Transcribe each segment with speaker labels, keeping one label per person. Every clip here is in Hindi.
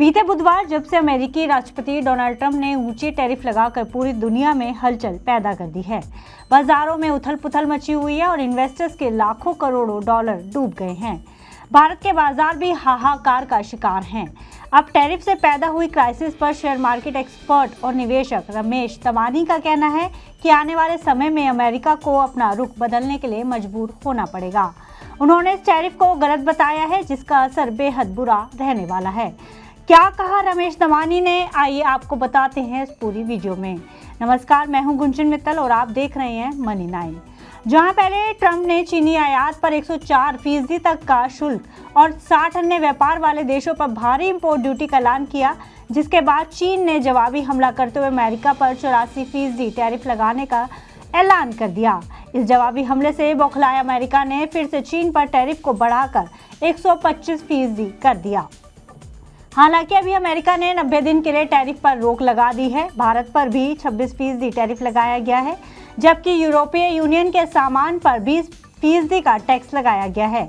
Speaker 1: बीते बुधवार जब से अमेरिकी राष्ट्रपति डोनाल्ड ट्रंप ने ऊंचे टैरिफ लगाकर पूरी दुनिया में हलचल पैदा कर दी है। बाजारों में उथल-पुथल मची हुई है और इन्वेस्टर्स के लाखों करोड़ों डॉलर डूब गए हैं। भारत के बाजार भी हाहाकार का शिकार हैं। अब टैरिफ से पैदा हुई क्राइसिस पर शेयर मार्केट एक्सपर्ट और निवेशक रमेश दमानी का कहना है कि आने वाले समय में अमेरिका को अपना रुख बदलने के लिए मजबूर होना पड़ेगा। उन्होंने इस टैरिफ को गलत बताया है, जिसका असर बेहद बुरा रहने वाला है। क्या कहा रमेश दमानी ने, आइए आपको बताते हैं इस पूरी वीडियो में। नमस्कार, मैं हूं गुंजन मित्तल और आप देख रहे हैं मनी 9। जहां पहले ट्रंप ने चीनी आयात पर 104% तक का शुल्क और 60 अन्य व्यापार वाले देशों पर भारी इंपोर्ट ड्यूटी का ऐलान किया, जिसके बाद चीन ने जवाबी हमला करते हुए अमेरिका पर 84% टैरिफ लगाने का ऐलान कर दिया। इस जवाबी हमले से बौखलाया अमेरिका ने फिर से चीन पर टैरिफ को बढ़ाकर 125% कर दिया। हालांकि अभी अमेरिका ने 90 दिन के लिए टैरिफ पर रोक लगा दी है। भारत पर भी 26% टैरिफ लगाया गया है, जबकि यूरोपीय यूनियन के सामान पर 20% का टैक्स लगाया गया है।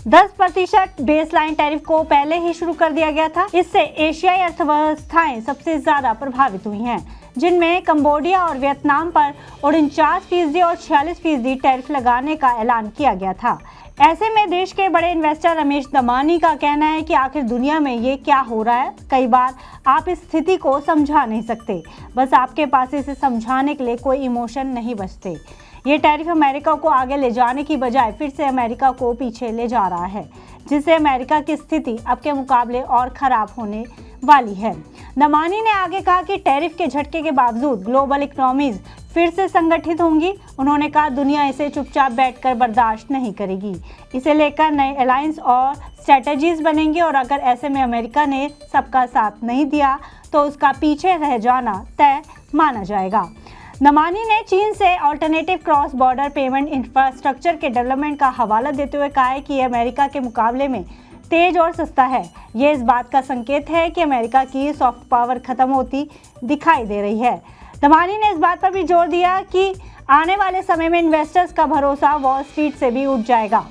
Speaker 1: 10% बेसलाइन टैरिफ को पहले ही शुरू कर दिया गया था। इससे एशियाई अर्थव्यवस्थाएं सबसे ज्यादा प्रभावित हुई हैं, जिनमें कंबोडिया और वियतनाम पर 49% और 46% टैरिफ लगाने का ऐलान किया गया था। ऐसे में देश के बड़े इन्वेस्टर रमेश दमानी का कहना है कि आखिर दुनिया में ये क्या हो रहा है। कई बार आप इस स्थिति को समझा नहीं सकते, बस आपके पास इसे समझाने के लिए कोई इमोशन नहीं बचते। ये टैरिफ अमेरिका को आगे ले जाने की बजाय फिर से अमेरिका को पीछे ले जा रहा है, जिससे अमेरिका की स्थिति अब के मुकाबले और खराब होने वाली है। दमानी ने आगे कहा कि टैरिफ के झटके के बावजूद ग्लोबल इकोनॉमीज फिर से संगठित होंगी। उन्होंने कहा दुनिया इसे चुपचाप बैठकर बर्दाश्त नहीं करेगी। इसे लेकर नए अलायंस और स्ट्रेटजीज बनेंगे और अगर ऐसे में अमेरिका ने सबका साथ नहीं दिया तो उसका पीछे रह जाना तय माना जाएगा। दमानी ने चीन से alternative cross border payment infrastructure के डेवलपमेंट का हवाला देते हुए कहा है कि यह अमेरिका के मुकाबले में तेज और सस्ता है। ये इस बात का संकेत है कि अमेरिका की सॉफ्ट पावर खत्म होती दिखाई दे रही है। दमानी ने इस बात पर भी जोर दिया कि आने वाले समय में इन्वेस्टर्स का भरोसा वॉल स्ट्रीट से भी उठ जाएगा।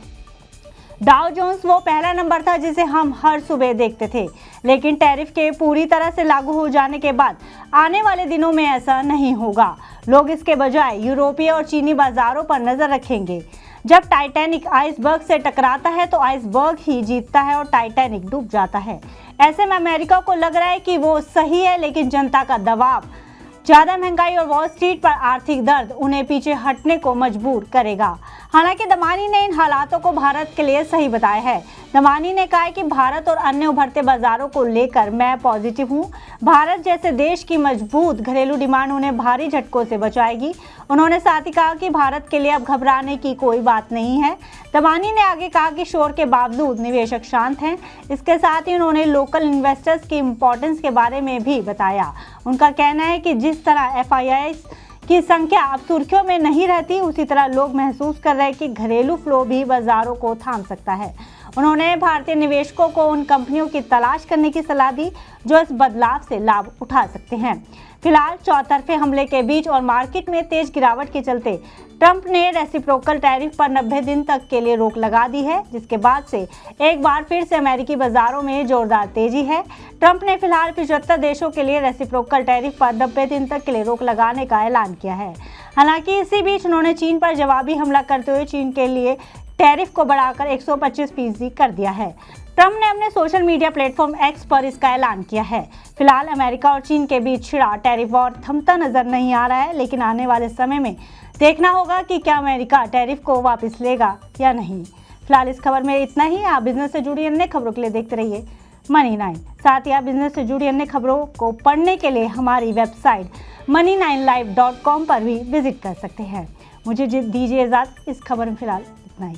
Speaker 1: डाउ जोन्स वो पहला नंबर था जिसे हम हर सुबह देखते थे, लेकिन टैरिफ के पूरी तरह से लागू हो जाने के बाद आने वाले दिनों में ऐसा नहीं होगा। लोग इसके बजाय यूरोपीय और चीनी बाजारों पर नजर रखेंगे। जब टाइटैनिक आइसबर्ग से टकराता है तो आइसबर्ग ही जीतता है और टाइटैनिक डूब जाता है। ऐसे में अमेरिका को लग रहा है कि वो सही है, लेकिन जनता का दबाव, ज्यादा महंगाई और वॉल स्ट्रीट पर आर्थिक दर्द उन्हें पीछे हटने को मजबूर करेगा। हालांकि दमानी ने इन हालातों को भारत के लिए सही बताया है। दमानी ने कहा है कि भारत और अन्य उभरते बाजारों को लेकर मैं पॉजिटिव हूं। भारत जैसे देश की मजबूत घरेलू डिमांड उन्हें भारी झटकों से बचाएगी। उन्होंने साथ ही कहा कि भारत के लिए अब घबराने की कोई बात नहीं है। दमानी ने आगे कहा कि शोर के बावजूद निवेशक शांत हैं। इसके साथ ही उन्होंने लोकल इन्वेस्टर्स की इम्पोर्टेंस के बारे में भी बताया। उनका कहना है कि जिस तरह FIIs की संख्या अब सुर्खियों में नहीं रहती, उसी तरह लोग महसूस कर रहे हैं कि घरेलू फ्लो भी बाजारों को थाम सकता है। उन्होंने भारतीय निवेशकों को उन कंपनियों की तलाश करने की सलाह दी जो इस बदलाव से लाभ उठा सकते हैं। फिलहाल चौतरफे हमले के बीच और मार्केट में तेज गिरावट के चलते ट्रंप ने रेसिप्रोकल टैरिफ पर 90 दिन तक के लिए रोक लगा दी है, जिसके बाद से एक बार फिर से अमेरिकी बाजारों में जोरदार तेजी है। ट्रंप ने फिलहाल 75 देशों के लिए रेसिप्रोकल टैरिफ पर 90 दिन तक के लिए रोक लगाने का ऐलान किया है। हालांकि इसी बीच उन्होंने चीन पर जवाबी हमला करते हुए चीन के लिए टैरिफ को बढ़ाकर 125% कर दिया है। ट्रंप ने अपने सोशल मीडिया प्लेटफॉर्म एक्स पर इसका ऐलान किया है। फिलहाल अमेरिका और चीन के बीच छिड़ा टैरिफ वॉर थमता नजर नहीं आ रहा है, लेकिन आने वाले समय में देखना होगा कि क्या अमेरिका टैरिफ को वापस लेगा या नहीं। फिलहाल इस खबर में इतना ही। आप बिजनेस से जुड़ी अन्य खबरों के लिए देखते रहिए मनी 9। साथ ही आप बिजनेस से जुड़ी अन्य खबरों को पढ़ने के लिए हमारी वेबसाइट money9live.com पर भी विजिट कर सकते हैं। मुझे दीजिए इजाज़त। इस खबर में फिलहाल इतना ही।